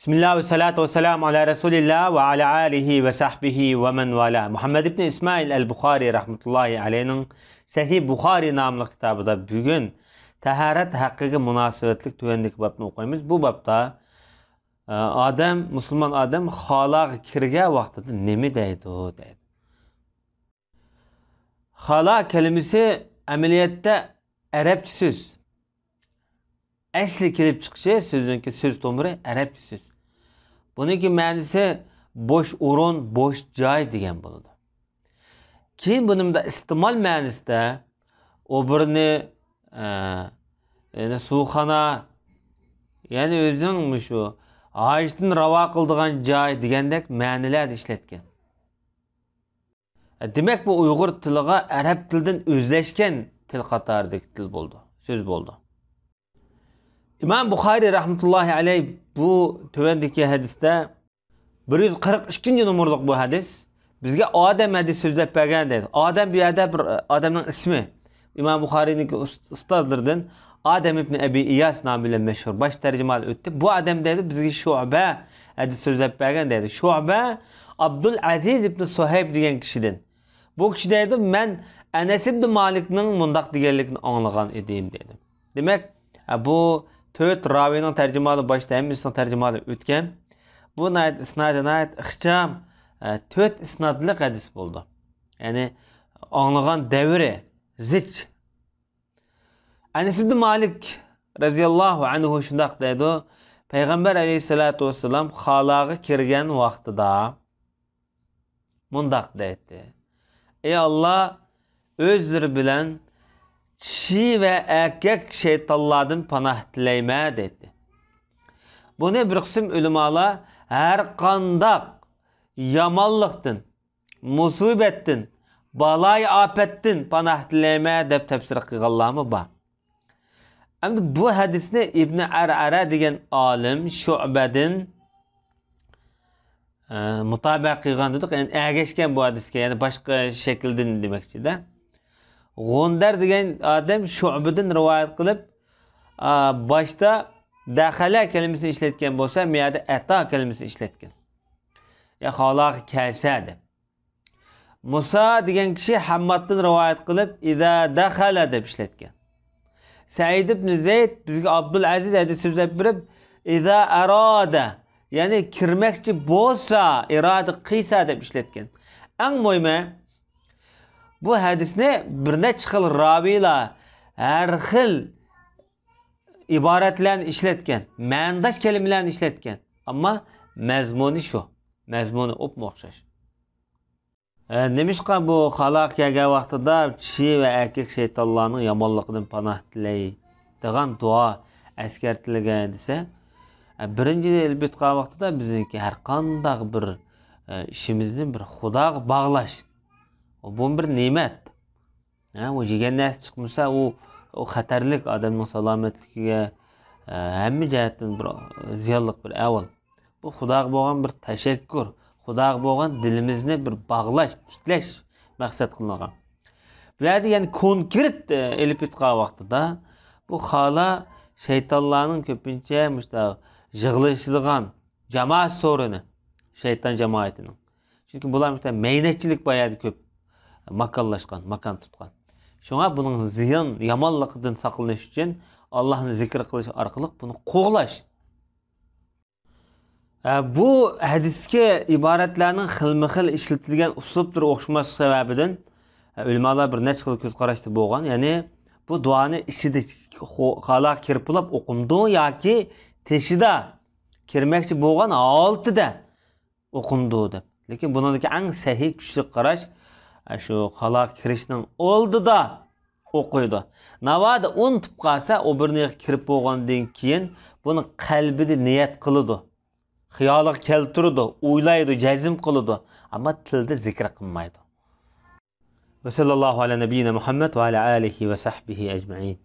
Bismillah ve salatu ve selamu ala Resulillah ve ala alihi ve sahbihi ve men vala. Muhammed ibn İsmail el-Bukhari rahmetullahi aleyhinin Sahih Bukhari namlı kitabıda bugün taharet hakkıga münasebetlik tüvendik babını okuyamiz. Bu babda Müslüman adam xalaq kirge vaqtida nemi deydi o deydi. Xalaq kelimesi ameliyatda Arapça söz. Asli kelib chiqishi so'zinki so'z tomiri Arapcha so'z. Buniki ma'nosi bo'sh o'rin, bo'sh joy degan bo'ladi. Keyin bunimda iste'mol ma'nosida o'birini yani suvxona, yani o'zining shu hojatni ravo qiladigan joy degandek ma'nolarda ishlatgan. Demak bu Uyg'ur tiliga arab tilidan o'zlashgan til qatoridagi til bo'ldi, so'z bo'ldi. İmam Bukhari rahmetullahi aleyh bu tövendeki hadiste 142. numaralık bu hadis. Bizge Adem hadis sözlep bergen dedi. Adem bir yerde bir adamın ismi. İmam Bukhari'nin ustazlarından Adem ibn Ebi İyas namıyla meşhur. Baş tercümal öttü. Bu Adem dedi bizge Şu'be hadis sözlep bergen dedi. Şu'be Abdülaziz ibn Suheyb diyen kişiden. Bu kişi dedi ben Enes ibn Malik'nin mundak digerlikini anlayan edeyim dedi. Demek bu Töt ravinin tercümalı başta hemmisinin tercümalı ötken. Bu isnadı ixcham töt isnadlı hadis buldu. Yani anlayan devri zich. Enes ibn Malik raziyallahu anhu şundaq deydi. Peygamber aleyhissalatu vesselam xalağı kirgen vaqtida mundaq deydi. Ey Allah özleri bilen kişi ve erkek şeytanlardan panah dileyme dedi. Bunu bir kısım ulemalar her kandak yamallıktan, musibettin, balay afettin panah dileyme deb tefsir kılganlarmı var. Ama bu hadisni İbn Ar'ara degan alim Şu'bedin mutabak kılgan dedik. Yani ergeçken bu hadiske, yani başka şekilden demekçi de. Gondar degan adam Şu'bedin rivayet kılıp başta dakhala kelimesini işletken bolsa, miyada ata kelimesini işletken. Ya xalaq kelsa deb. Musa degan kishi Hammaddan rivayet kılıp iza dakhala deb işletken. Said ibn Zeyd bizga Abdülaziz hadis so'zlab berib iza arada, yani kirmekçi bolsa, irada qilsa deb işletken. Eng muhimi bu hadisni bir necha xil raviylar har xil iboratlarni ishlatgan, ma'nodash kalimalarni ishlatgan, ammo mazmuni shu, mazmuni o'pma o'xshash. Nemishqa bu xalaq kelgan vaqtida kishi va erkak shaytonlarning yomonligidan panoh tilaydigan duo eskartilgan desa, birinchi elbet qilgan vaqtida bizniki har qanday bir ishimizni bir Xudoga bog'lash. Bu bir ne'mat. O yegan narsa chiqmasa o xatarlik, odamning salomatligiga hamma jihatdan bir ziyonli bir avval. Bu Xudoga bo'lgan bir tashakkur, Xudoga bo'lgan dilimizni bir bog'lash, tiklash maqsad qilingan. Bu yerda yani konkret elib o'tgan vaqtida bu xala shaytonlarning ko'pincha mushta yig'ilishadigan jamoat so'rini, shayton jamoatining. Chunki bular mushta maynakchilik bayadi ko'p. Makallaşkan, makan tutkan. Şuna bunun ziyan, yamanlıktan saklanış için Allah'ın zikir kılış arkalık bunu qoğlaş. Bu hadiske ibaretlerinin xilmi-xil işletilgen usluptur oxşaması sebebiden ulemalar bir neçə xil göz qaraşdı bolğan. Yani bu duanı işide xalaq kirpilab oqundu yoki teşida kirmekçi bolğan 6'da oqundu deb. Lekin bunundaki eng sahih güçlü qaraş şu xalaq kirishning oldida o'qiydi. Navada unutib qolsa, o birine kirib bo'lgandan keyin buni qalbida niyat qiladi. Xiyoliga keltiradi, o'ylaydi, jazm qiladi, ammo tilda zikr qilmaydi. Va sallallohu ala nabiyina Muhammad va ala alihi va sahbihi ajma'in.